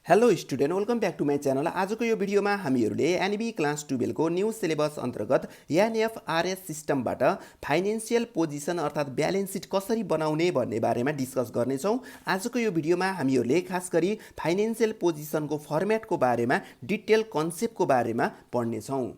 Hello student, welcome back to my channel. आजको यो भिडियोमा हामीहरूले एनबी क्लास 12 को न्यू सिलेबस अन्तर्गत एनएफआरएस सिस्टमबाट फाइनेन्सियल पोजिसन अर्थात् ब्यालेन्स सिट कसरी बनाउने भन्ने बारेमा डिस्कस गर्नेछौँ। आजको यो भिडियोमा हामीहरूले खास गरी फाइनेन्सियल पोजिसनको फर्मेटको बारेमा डिटेल कन्सेप्टको बारेमा पढ्नेछौँ।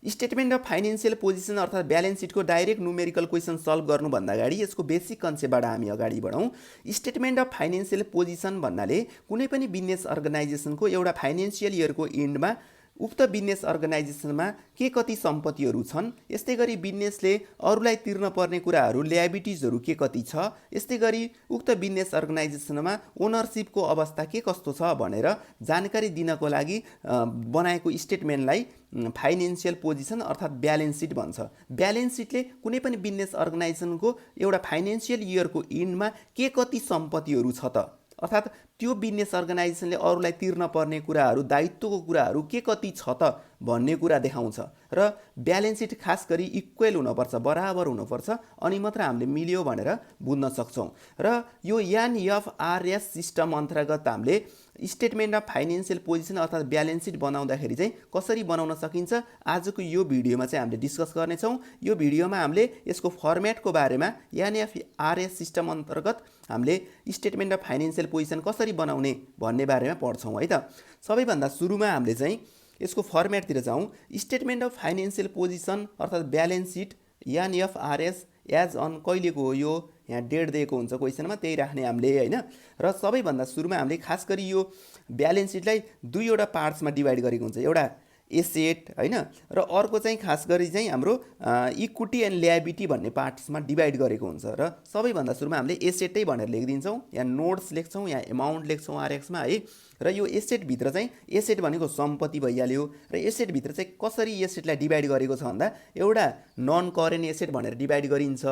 स्टेटमेन्ट अफ फाइनेन्सियल पोजिसन अर्थात् ब्यालेन्स सिटको डाइरेक्ट न्युमेरिकल क्वेसन सल्भ गर्नुभन्दा अगाडि यसको बेसिक कन्सेप्टबाट हामी अगाडि बढौँ। स्टेटमेन्ट अफ फाइनेन्सियल पोजिसन भन्नाले कुनै पनि बिजनेस अर्गनाइजेसनको एउटा फाइनेन्सियल इयरको इन्डमा उक्त बिजनेस अर्गनाइजेसनमा के कति सम्पत्तिहरू छन्, यस्तै गरी बिजनेसले अरूलाई तिर्न पर्ने कुराहरू ल्याबिलिटिजहरू के कति छ, यस्तै गरी उक्त बिजनेस अर्गनाइजेसनमा ओनरसिपको अवस्था के कस्तो छ भनेर जानकारी दिनको लागि बनाएको स्टेटमेन्टलाई फाइनेन्सियल पोजिसन अर्थात् ब्यालेन्स सिट भन्छ। ब्यालेन्स सिटले कुनै पनि बिजनेस अर्गनाइजेसनको एउटा फाइनेन्सियल इयरको इन्डमा के कति सम्पत्तिहरू छ त, अर्थात् त्यो बिजनेस अर्गनाइजेसनले अरूलाई तिर्न पर्ने कुराहरू, दायित्वको कुराहरू के कति छ त भन्ने कुरा देखाउँछ। र ब्यालेन्स सिट खास गरी इक्वल हुनुपर्छ, बराबर हुनुपर्छ, अनि मात्र हामीले मिल्यो भनेर बुझ्न सक्छौँ। र यो एनएफआरएस सिस्टम अन्तर्गत हामीले स्टेटमेन्ट अफ फाइनेन्सियल पोजिसन अर्थात् ब्यालेन्स सिट बनाउँदाखेरि चाहिँ कसरी बनाउन सकिन्छ आजको यो भिडियोमा चाहिँ हामीले डिस्कस गर्नेछौँ। यो भिडियोमा हामीले यसको फर्मेटको बारेमा, एनएफआरएस सिस्टम अन्तर्गत हामीले स्टेटमेन्ट अफ फाइनेन्सियल पोजिसन कसरी बनाउने भन्ने बारेमा पढ्छौँ है त। सबैभन्दा सुरुमा हामीले चाहिँ यसको फर्मेटतिर जाउँ। स्टेटमेन्ट अफ फाइनेन्सियल पोजिसन अर्थात् balance sheet NFRS as on कहिलेको हो, यो यहाँ डेट दिएको हुन्छ क्वेसनमा, त्यही राख्ने हामीले होइन। र सबैभन्दा सुरुमा हामीले खास गरी यो ब्यालेन्स सिटलाई दुईवटा पार्ट्समा डिभाइड गरेको हुन्छ, एउटा एसेट होइन, र अर्को चाहिँ खास गरी चाहिँ हाम्रो इक्विटी एन्ड ल्याबिलिटी भन्ने पार्ट्समा डिभाइड गरेको हुन्छ। र सबैभन्दा सुरुमा हामीले एसेटै भनेर लेखिदिन्छौँ, यहाँ नोट्स लेख्छौँ, यहाँ एमाउन्ट लेख्छौँ आरएक्समा है। र यो एसेटभित्र चाहिँ एसेट भनेको सम्पत्ति भइहाल्यो। र एसेटभित्र चाहिँ कसरी एसेटलाई डिभाइड गरेको छ भन्दा एउटा नन करेन्ट एसेट भनेर डिभाइड गरिन्छ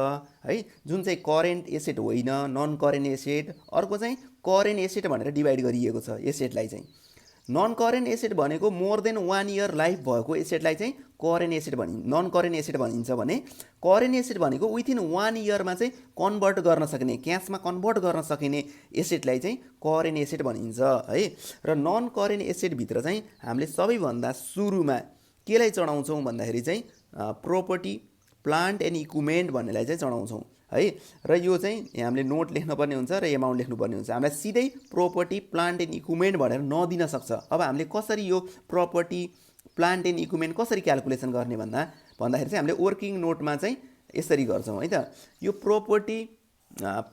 है, जुन चाहिँ करेन्ट एसेट होइन, नन करेन्ट एसेट। अर्को चाहिँ करेन्ट एसेट भनेर डिभाइड गरिएको छ एसेटलाई चाहिँ। नन करेन्ट एसेट भनेको मोर देन 1 इयर लाइफ भएको एसेटलाई चाहिँ current asset non current asset भनिन्छ भने, करेन्ट एसेट भनेको विथिन 1 इयरमा चाहिँ कन्भर्ट गर्न सक्ने, क्यासमा कन्भर्ट गर्न सकिने एसेटलाई चाहिँ करेन्ट एसेट भनिन्छ है। र नन करेन्ट एसेटभित्र चाहिँ हामीले सबैभन्दा सुरुमा केलाई चढाउँछौँ भन्दाखेरि चाहिँ प्रोपर्टी, प्लान्ट एन्ड इक्विपमेन्ट भन्नेलाई चाहिँ चढाउँछौँ है। र यो चाहिँ यहाँ हामीले नोट लेख्नुपर्ने हुन्छ र एमाउन्ट लेख्नुपर्ने हुन्छ। हामीलाई सिधै प्रोपर्टी, प्लान्ट एन्ड इक्विपमेन्ट भनेर नदिन सक्छ। अब हामीले कसरी यो प्रोपर्टी, प्लान्ट एन्ड इक्विपमेन्ट कसरी क्यालकुलेसन गर्ने भन्दाखेरि चाहिँ हामीले वर्किङ नोटमा चाहिँ यसरी गर्छौँ है त। यो प्रोपर्टी,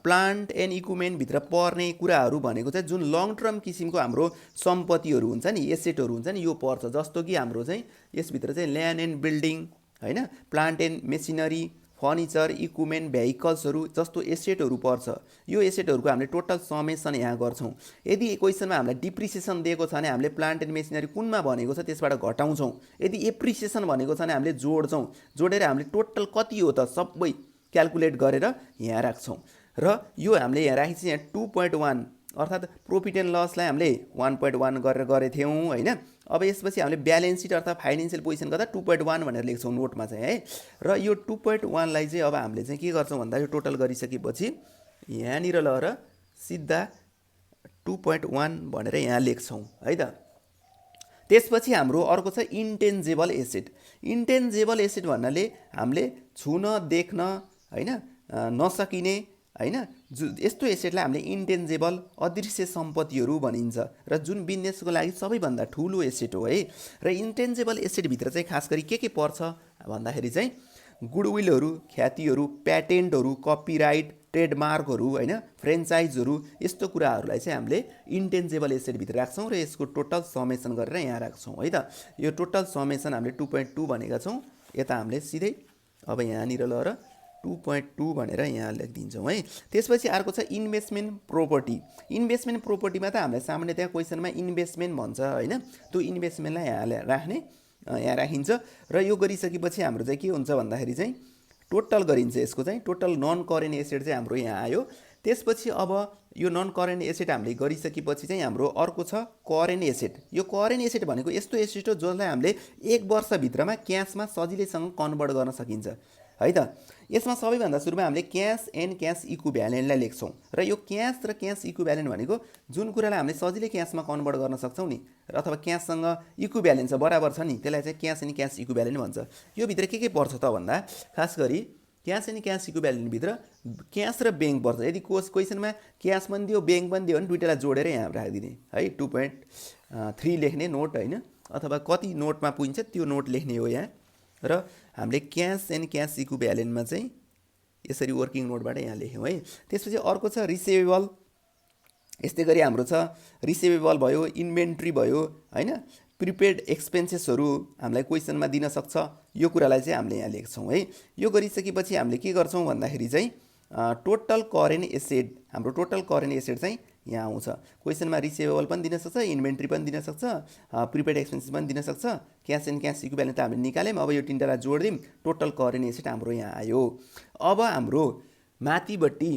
प्लान्ट एन्ड इक्विपमेन्टभित्र पर्ने कुराहरू भनेको चाहिँ जुन लङ टर्म किसिमको हाम्रो सम्पत्तिहरू हुन्छ नि, एसेटहरू हुन्छ नि, यो पर्छ। जस्तो कि हाम्रो चाहिँ यसभित्र चाहिँ ल्यान्ड एन्ड बिल्डिङ होइन, plant and machinery, furniture, equipment, भेहिकल्सहरू जस्तो एसेटहरू पर्छ। यो एसेटहरूको हामीले टोटल समेसन यहाँ गर्छौँ। यदि क्वेसनमा हामीलाई डिप्रिसिएसन दिएको छ भने हामीले प्लान्ट एन्ड मेसिनरी कुनमा भनेको छ त्यसबाट घटाउँछौँ। यदि एप्रिसिएसन भनेको छ भने हामीले जोड्छौँ। जोडेर हामीले टोटल कति हो त सबै क्यालकुलेट गरेर यहाँ राख्छौँ। र यो हामीले यहाँ राखेको चाहिँ यहाँ 2.1 अर्थात् प्रफिट एन्ड लसलाई हामीले 1.1 गरेर गरेको थियौँ होइन। अब यसपछि हामीले ब्यालेन्स सिट अर्थात् फाइनेन्सियल पोजिसन गर्दा 2.1 भनेर लेख्छौँ नोटमा चाहिँ है। र यो 2.1 लाई चाहिँ अब हामीले चाहिँ के गर्छौँ भन्दा यो टोटल गरिसकेपछि यहाँनिर लगेर सिधा 2.1 भनेर यहाँ लेख्छौँ है त। त्यसपछि हाम्रो अर्को छ इन्टेन्जेबल एसेट। इन्टेन्जेबल एसेट भन्नाले हामीले छुन, देख्न होइन नसकिने होइन, यस्तो एसेटलाई हामीले इन्टेन्जेबल अदृश्य सम्पत्तिहरू भनिन्छ र जुन बिजनेसको लागि सबैभन्दा ठुलो एसेट हो है। र इन्टेन्जेबल एसेटभित्र चाहिँ खास गरी के पर्छ भन्दाखेरि चाहिँ गुडविलहरू, ख्यातिहरू, प्याटेन्टहरू, कपिराइट, ट्रेडमार्कहरू होइन, फ्रेन्चाइजहरू, यस्तो कुराहरूलाई चाहिँ हामीले इन्टेन्जेबल एसेटभित्र राख्छौँ र यसको टोटल समेसन गरेर यहाँ राख्छौँ है त। यो टोटल समेसन हामीले 2.2 भनेका छौँ। यता हामीले सिधै अब यहाँनिर लगेर 2.2 भनेर यहाँ लेखिदिन्छौँ है। त्यसपछि अर्को छ इन्भेस्टमेन्ट प्रोपर्टी। इन्भेस्टमेन्ट प्रोपर्टीमा त हामीलाई सामान्यतया क्वेसनमा इन्भेस्टमेन्ट भन्छ होइन, त्यो इन्भेस्टमेन्टलाई यहाँ राख्ने, यहाँ राखिन्छ। र यो गरिसकेपछि हाम्रो चाहिँ के हुन्छ भन्दाखेरि चाहिँ टोटल गरिन्छ। यसको चाहिँ टोटल नन करेन्ट एसेट चाहिँ हाम्रो यहाँ आयो। त्यसपछि अब यो नन करेन्ट एसेट हामीले गरिसकेपछि चाहिँ हाम्रो अर्को छ करेन्ट एसेट। यो करेन्ट एसेट भनेको यस्तो एसेट हो जसलाई हामीले 1 वर्षभित्रमा क्यासमा सजिलैसँग कन्भर्ट गर्न सकिन्छ। है त। यसमा सबैभन्दा सुरुमा हामीले क्यास एन्ड क्यास इक्विभ्यालेन्टलाई लेख्छौँ र यो क्यास र क्यास इक्विभ्यालेन्ट भनेको जुन कुरालाई हामीले सजिलै क्यासमा कन्भर्ट गर्न सक्छौँ नि अथवा क्याससँग इक्विभ्यालेन्ट छ बराबर छ नि त्यसलाई चाहिँ क्यास एन्ड क्यास इक्विभ्यालेन्ट भन्छ। यो भित्र के पर्छ त भन्दा खास गरी क्यास एन्ड क्यास इक्विभ्यालेन्टभित्र क्यास र ब्याङ्क पर्छ। यदि क्वेसनमा क्यास पनि दियो ब्याङ्क पनि दियो भने दुइटालाई जोडेर यहाँ राखिदिने है 2.3 लेख्ने नोट होइन अथवा कति नोटमा पुगिन्छ त्यो नोट लेख्ने हो यहाँ र हामीले क्यास एन्ड क्यास इक्विभ्यालेन्टमा चाहिँ यसरी वर्किङ नोटबाट यहाँ लेख्यौँ है। त्यसपछि अर्को छ रिसिभेबल। यस्तै गरी हाम्रो छ रिसिभेबल भयो इन्भेन्ट्री भयो होइन प्रिपेड एक्सपेन्सेसहरू हामीलाई क्वेसनमा दिन सक्छ। यो कुरालाई चाहिँ हामीले यहाँ लेख्छौँ है। यो गरिसकेपछि हामीले के गर्छौँ भन्दाखेरि चाहिँ टोटल करेन्ट एसेट हाम्रो टोटल करेन्ट एसेट चाहिँ यहाँ आउँछ। क्वेसनमा रिसिभेबल पनि दिन सक्छ इन्भेन्ट्री पनि दिन सक्छ प्रिपेड एक्सपेन्सेस पनि दिन सक्छ। क्यास एन्ड क्यास इक्विभ्यालेन्ट त हामीले निकाल्यौँ। अब यो तिनवटालाई जोडिदिउँ टोटल करेन्ट एसेट हाम्रो यहाँ आयो। अब हाम्रो माथिपट्टि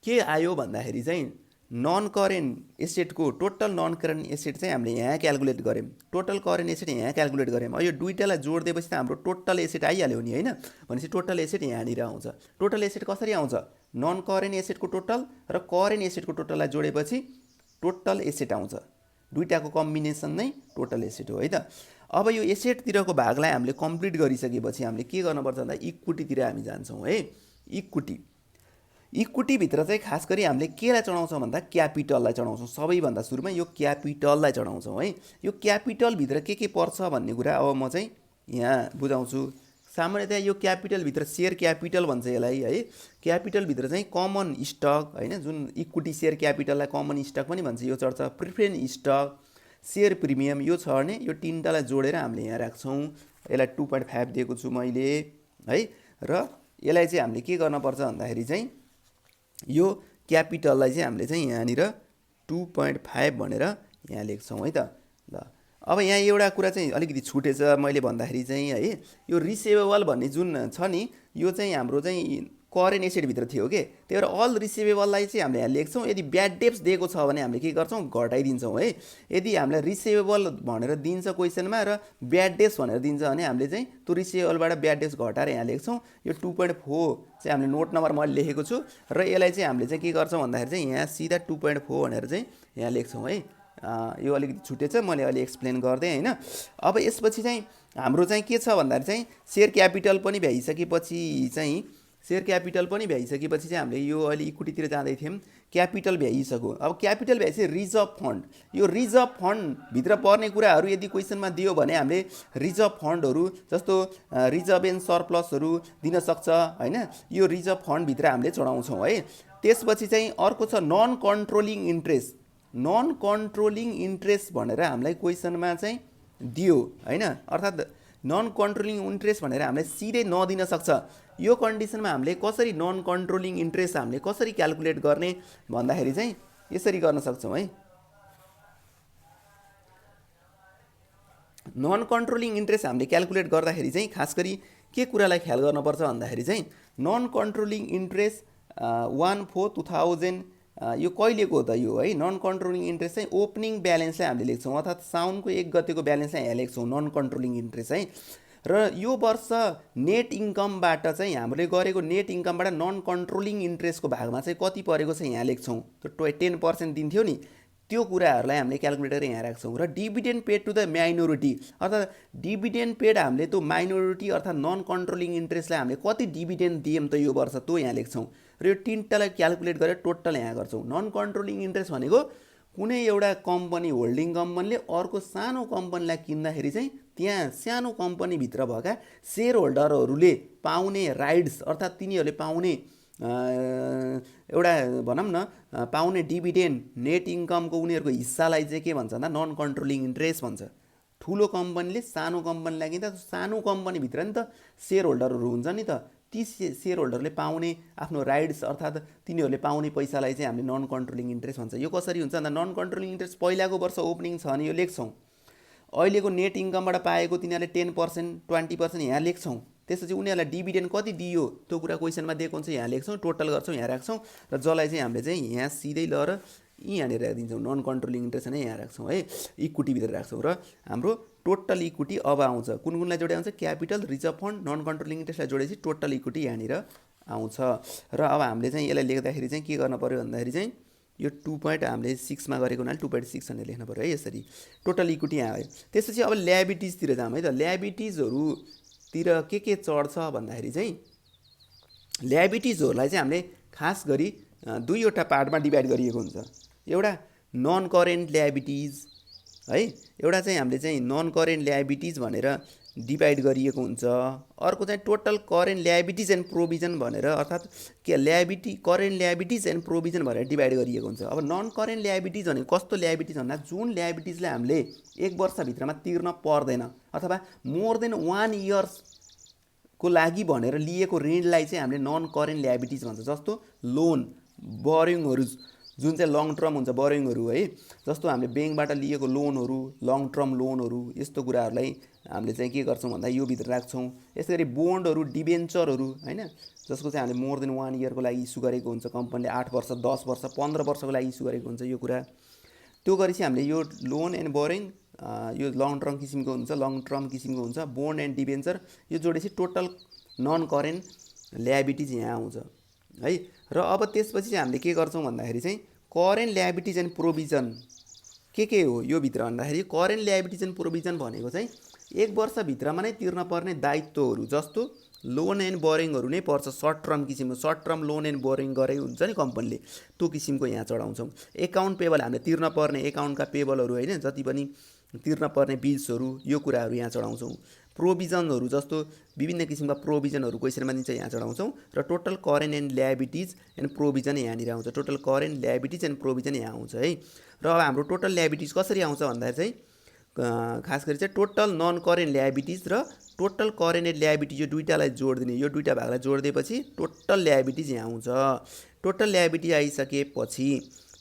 के आयो भन्दाखेरि चाहिँ नन करेन्ट एसेटको टोटल नन करेन्ट एसेट चाहिँ हामीले यहाँ क्यालकुलेट गऱ्यौँ। टोटल करेन्ट एसेट यहाँ क्यालकुलेट गऱ्यौँ। अब यो दुइटालाई जोडिदिएपछि त हाम्रो टोटल एसेट आइहाल्यो नि होइन। भनेपछि टोटल एसेट यहाँनिर आउँछ। टोटल एसेट कसरी आउँछ नन करेन्ट एसेटको टोटल र करेन्ट एसेटको टोटललाई जोडेपछि टोटल एसेट आउँछ। दुइटाको कम्बिनेसन नै टोटल एसेट हो है त। अब यो एसेटतिरको भागलाई हामीले कम्प्लिट गरिसकेपछि हामीले के गर्नुपर्छ भन्दा इक्विटीतिर हामी जान्छौँ है। इक्विटीभित्र चाहिँ खास गरी हामीले केलाई चढाउँछौँ भन्दा क्यापिटललाई चढाउँछौँ। सबैभन्दा सुरुमा यो क्यापिटललाई चढाउँछौँ है। यो क्यापिटलभित्र के पर्छ भन्ने कुरा अब म चाहिँ यहाँ बुझाउँछु। सामान्यतया यो क्यापिटलभित्र सेयर क्यापिटल भन्छ यसलाई है। क्यापिटलभित्र चाहिँ कमन स्टक होइन जुन इक्विटी सेयर क्यापिटललाई कमन स्टक पनि भन्छ यो चढ्छ। प्रिफरेन्स स्टक सेयर प्रिमियम यो चढ्ने यो तिनवटालाई जोडेर हामीले यहाँ राख्छौँ। यसलाई 2.5 दिएको छु मैले है। र यसलाई चाहिँ हामीले के गर्नुपर्छ भन्दाखेरि चाहिँ यो क्यापिटललाई चाहिँ हामीले चाहिँ यहाँनिर 2.5 भनेर यहाँ लेख्छौँ है त। ल अब यहाँ एउटा कुरा चाहिँ अलिकति छुटेछ मैले भन्दाखेरि चाहिँ है यो रिसिभेबल भन्ने जुन छ नि यो चाहिँ हाम्रो चाहिँ करेन्ट एसेटभित्र थियो के त्यही भएर अल रिसिभेबललाई चाहिँ हामीले यहाँ लेख्छौँ। यदि ब्याड डेप्स दिएको छ भने हामीले के गर्छौँ घटाइदिन्छौँ है। यदि हामीलाई रिसिभेबल भनेर दिन्छ क्वेसनमा र ब्याड डेप्स भनेर दिन्छ भने हामीले चाहिँ त्यो रिसिभेबलबाट ब्याड डेप्स घटाएर यहाँ लेख्छौँ। यो 2.4 चाहिँ हामीले नोट नम्बर मैले लेखेको छु र यसलाई चाहिँ हामीले चाहिँ के गर्छौँ भन्दाखेरि चाहिँ यहाँ सिधा 2.4 भनेर चाहिँ यहाँ लेख्छौँ है। यो अलिकति छुटेछ मैले अलि एक्सप्लेन गर्दै होइन। अब यसपछि चाहिँ हाम्रो चाहिँ के छ भन्दाखेरि चाहिँ सेयर क्यापिटल पनि भ्याइसकेपछि चाहिँ हामीले यो अहिले इक्विटीतिर जाँदै थियौँ। क्यापिटल भ्याइसक्यो। अब क्यापिटल भ्याइसके रिजर्भ फन्ड यो रिजर्भ फन्डभित्र पर्ने कुराहरू यदि क्वेसनमा दियो भने हामीले रिजर्भ फन्डहरू जस्तो रिजर्भ एन्ड सरप्लसहरू दिन सक्छ होइन। यो रिजर्भ फन्डभित्र हामीले चढाउँछौँ है। त्यसपछि चाहिँ अर्को छ non controlling interest. Non controlling interest भनेर हामीलाई क्वेसनमा चाहिँ दियो होइन अर्थात् नन कन्ट्रोलिङ इन्ट्रेस्ट भनेर हामीलाई सिधै नदिन सक्छ। यो कन्डिसनमा हामीले कसरी नन कन्ट्रोलिङ इन्ट्रेस्ट हामीले कसरी क्यालकुलेट गर्ने भन्दाखेरि चाहिँ यसरी गर्न सक्छौँ है। नन कन्ट्रोलिङ इन्ट्रेस्ट हामीले क्यालकुलेट गर्दाखेरि चाहिँ खास गरी के कुरालाई ख्याल गर्नुपर्छ भन्दाखेरि चाहिँ नन कन्ट्रोलिङ इन्ट्रेस्ट 1/4/2000 यो कहिलेको हो त यो है। नन कन्ट्रोलिङ इन्ट्रेस्ट चाहिँ ओपनिङ ब्यालेन्सलाई हामीले लेख्छौँ अर्थात् साउनको 1 गतेको ब्यालेन्सलाई यहाँ लेख्छौँ नन कन्ट्रोलिङ इन्ट्रेस्ट है। र यो वर्ष नेट इन्कमबाट चाहिँ हामीले गरेको नेट इन्कमबाट नन कन्ट्रोलिङ इन्ट्रेस्टको भागमा चाहिँ कति परेको छ यहाँ लेख्छौँ। त्यो 10% दिन्थ्यो नि त्यो कुराहरूलाई हामीले क्यालकुलेट गरेर यहाँ राख्छौँ। र dividend paid to the minority अर्थात् डिभिडेन्ड पेड हामीले त्यो माइनोरिटी अर्थात् नन कन्ट्रोलिङ इन्ट्रेस्टलाई हामीले कति डिभिडेन्ड दियौँ त यो वर्ष त्यो यहाँ लेख्छौँ। र यो तिनवटालाई क्यालकुलेट गरेर टोटल यहाँ गर्छौँ। नन कन्ट्रोलिङ इन्ट्रेस्ट भनेको कुनै एउटा कम्पनी होल्डिङ कम्पनीले अर्को सानो कम्पनीलाई किन्दाखेरि चाहिँ त्यहाँ सानो कम्पनीभित्र भएका सेयर होल्डरहरूले पाउने राइट्स अर्थात् तिनीहरूले पाउने एउटा भनौँ न पाउने डिभिडेन्ड नेट इन्कमको उनीहरूको हिस्सालाई चाहिँ के भन्छ भन्दा नन कन्ट्रोलिङ इन्ट्रेस्ट भन्छ। ठुलो कम्पनीले सानो कम्पनीलाई किन्दा सानो कम्पनीभित्र नि त सेयर होल्डरहरू हुन्छ नि त ती सेयर होल्डरले पाउने आफ्नो राइट्स अर्थात् तिनीहरूले पाउने पैसालाई चाहिँ हामीले नन कन्ट्रोलिङ इन्ट्रेस्ट भन्छ। यो कसरी हुन्छ भन्दा नन कन्ट्रोलिङ इन्ट्रेस्ट पहिलाको वर्ष ओपनिङ छ भने यो लेख्छौँ। अहिलेको नेट इन्कमबाट पाएको तिनीहरूले 10% 20% यहाँ लेख्छौँ। त्यसपछि उनीहरूलाई डिभिडेन्ड कति दियो त्यो कुरा क्वेसनमा दिएको हुन्छ यहाँ लेख्छौँ टोटल गर्छौँ यहाँ राख्छौँ र जसलाई चाहिँ हामीले चाहिँ यहाँ सिधै लगेर यहाँनिर राखिदिन्छौँ। नन कन्ट्रोलिङ इन्ट्रेस्ट नै यहाँ राख्छौँ है इक्विटीभित्र राख्छौँ र हाम्रो टोटल इक्विटी अब आउँछ। कुन कुनलाई जोडे आउँछ? Capital, reserve fund, non controlling इन्ट्रेस्टलाई जोडेपछि टोटल इक्विटी यहाँनिर आउँछ। र अब हामीले चाहिँ यसलाई लेख्दाखेरि चाहिँ के गर्न पर्यो भन्दाखेरि चाहिँ यो 2 हामीले 6 मा गरेको हुनाले 2.6 भनेर लेख्न पर्यो है यसरी। टोटल इक्विटी यहाँ आयो। त्यसपछि अब ल्याबिलिटिजतिर जाउँ है त। ल्याबिलिटिजहरुतिर के चढ्छ भन्दाखेरि चाहिँ ल्याबिलिटिजहरुलाई चाहिँ हामीले खास गरी दुईवटा पार्टमा डिभाइड गरिएको हुन्छ। एउटा नन करेन्ट ल्याबिलिटिज है, एउटा चाहिँ हामीले चाहिँ नन करेन्ट ल्याबिलिटिज भनेर डिभाइड गरिएको हुन्छ। अर्को चाहिँ total current liabilities and provision भनेर, अर्थात् के liability current liabilities and provision भनेर डिभाइड गरिएको हुन्छ। अब नन करेन्ट ल्याबिलिटिज भनेको कस्तो ल्याबिलिटिज भन्दा जुन ल्याबिलिटिजलाई हामीले 1 वर्षभित्रमा तिर्न पर्दैन अथवा मोर देन 1 इयर्सको लागि भनेर लिएको ऋणलाई चाहिँ हामीले नन करेन्ट ल्याबिलिटिज भन्छ। जस्तो लोन, बोरिङहरु जुन चाहिँ लङ टर्म हुन्छ, बोरिङहरु है, जस्तो हामीले बैंकबाट लिएको लोनहरु, लङ टर्म लोनहरु, यस्तो कुराहरुलाई हामीले चाहिँ के गर्छौं भन्दा यो भित्र राख्छौं। यसैगरी बोन्डहरु, डिबेन्चरहरु हैन, जसको चाहिँ हामीले मोर देन 1 इयरको लागि इस्यु गरेको हुन्छ। कम्पनीले 8 वर्ष, 10 वर्ष, 15 वर्षको लागि इस्यु गरेको हुन्छ यो कुरा। त्यो गरेपछि हामीले यो लोन एन्ड बोरिङ यो लङ टर्म किसिमको हुन्छ, लङ टर्म किसिमको हुन्छ। बोन्ड एन्ड डिबेन्चर यो जोडेपछि टोटल नन करेन्ट ल्याबिलिटिज यहाँ आउँछ है। र अब त्यसपछि चाहिँ हामीले के गर्छौं भन्दाखेरि चाहिँ करेन्ट ल्याबिलिटिज एन्ड प्रोभिजन के हो यो भित्र भन्दाखेरि करेन्ट ल्याबिलिटिज एन्ड प्रोभिजन भनेको चाहिँ 1 वर्षभित्रमा नै तिर्न पर्ने दायित्वहरू, जस्तो लोन एन्ड बोरिङहरु नै पर्छ। सर्ट टर्म किसिमको, short term loan and borrowing गरे हुन्छ नि कम्पनीले, त्यो किसिमको यहाँ चढाउँछौँ। एकाउन्ट पेबल हामीले तिर्न पर्ने एकाउन्टका पेबलहरू हैन, जति पनि तिर्न पर्ने बिल्सहरू, यो कुराहरू यहाँ चढाउँछौँ। प्रोभिजनहरु जस्तो विभिन्न किसिमका प्रोभिजनहरु क्वेशनमा दिन्छ, यहाँ चढाउँछौँ। र total current and liabilities and provision यहाँनिर आउँछ। Total current liabilities and provision यहाँ आउँछ है। र अब हाम्रो टोटल ल्याबिलिटिज कसरी आउँछ भन्दा चाहिँ खास गरी चाहिँ टोटल नन करेन्ट ल्याबिलिटिज र टोटल करेन्ट एन्ड ल्याबिलिटिज यो दुईटालाई जोड्दिने, यो दुईटा भागलाई जोड्दिएपछि टोटल ल्याबिलिटिज यहाँ आउँछ। टोटल ल्याबिलिटिज आइसकेपछि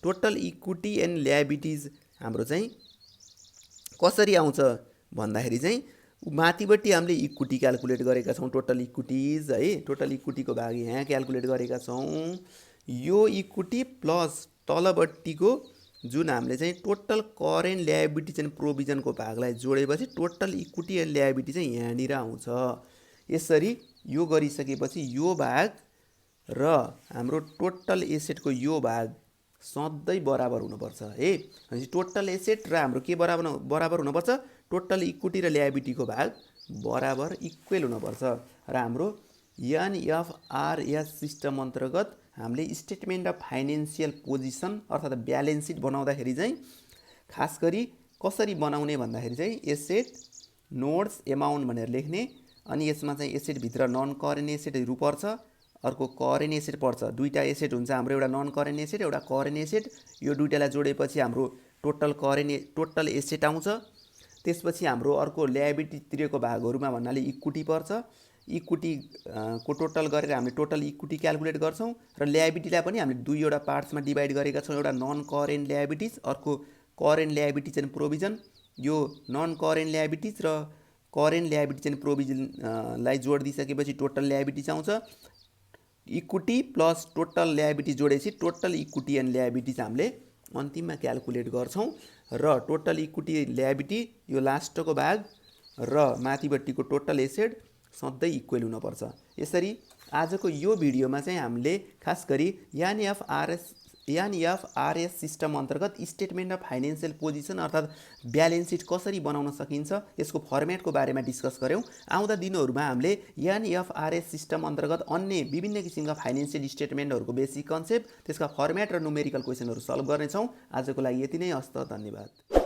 टोटल इक्विटी एन्ड ल्याबिलिटिज हाम्रो चाहिँ कसरी आउँछ भन्दाखेरि चाहिँ माथिपट्टि हामीले इक्विटी क्याल्कुलेट गरेका छौँ, टोटल इक्विटीज है। टोटल इक्विटीको भाग यहाँ क्याल्कुलेट गरेका छौँ। यो इक्विटी प्लस तलपट्टिको जुन हामीले चाहिँ टोटल करेन्ट ल्याबिलिटिज एन्ड प्रोभिजनको भागलाई जोडेपछि टोटल इक्विटी एन्ड ल्याबिलिटी चाहिँ यहाँनिर आउँछ। यसरी यो गरिसकेपछि यो भाग र हाम्रो टोटल एसेटको यो भाग सधैँ बराबर हुनुपर्छ है। भनेपछि टोटल एसेट र हाम्रो के बराबर हुनुपर्छ? टोटल इक्विटी र ल्याबिलिटीको भाग बराबर इक्वल हुनुपर्छ। र हाम्रो एनएफआरएस सिस्टम अन्तर्गत हामीले स्टेटमेन्ट अफ फाइनेन्शियल पोजिसन अर्थात् ब्यालेन्स सिट बनाउँदाखेरि चाहिँ खास गरी कसरी बनाउने भन्दाखेरि चाहिँ एसेट नोट्स एमाउन्ट भनेर लेख्ने, अनि यसमा चाहिँ एसेटभित्र नन करेन्ट एसेटहरू पर्छ, अर्को करेन्ट एसेट पर्छ। दुईटा एसेट हुन्छ हाम्रो, एउटा नन करेन्ट एसेट, एउटा करेन्ट एसेट। यो दुईटालाई जोडेपछि हाम्रो टोटल एसेट आउँछ। त्यसपछि हाम्रो अर्को ल्याबिलिटी तिरेको भागहरूमा भन्नाले इक्विटी पर्छ। इक्विटी को टोटल गरेर हामीले टोटल इक्विटी क्याल्कुलेट गर्छौँ। र ल्याबिलिटीलाई पनि हामीले दुईवटा पार्ट्समा डिभाइड गरेका छौँ, एउटा नन करेन्ट ल्याबिलिटिज, अर्को करेन्ट ल्याबिलिटिज एन्ड प्रोभिजन। यो नन करेन्ट ल्याबिलिटिज र करेन्ट ल्याबिलिटिज एन्ड प्रोभिजनलाई जोड दिइसकेपछि टोटल ल्याबिलिटिज आउँछ। इक्विटी प्लस टोटल ल्याबिलिटी जोडेपछि टोटल इक्विटी एन्ड ल्याबिलिटिज हामीले अन्तिममा क्याल्कुलेट गर्छौँ। र टोटल इक्विटी ल्याबिलिटी यो लास्टको भाग र माथिपट्टिको टोटल एसेट सधैँ इक्वल हुनुपर्छ। यसरी आजको यो भिडियोमा चाहिँ हामीले खास गरी एनएफआरएस सिस्टम अन्तर्गत स्टेटमेन्ट अफ फाइनेन्शियल पोजिसन अर्थात् ब्यालेन्स सिट कसरी बनाउन सकिन्छ यसको फर्मेटको बारेमा डिस्कस गऱ्यौँ। आउँदा दिनहरूमा हामीले एनएफआरएस सिस्टम अन्तर्गत अन्य विभिन्न किसिमका फाइनेन्शियल स्टेटमेन्टहरूको बेसिक कन्सेप्ट, त्यसका फर्मेट र न्युमेरिकल क्वेसनहरू सल्भ गर्नेछौँ। आजको लागि यति नै, हस्त, धन्यवाद।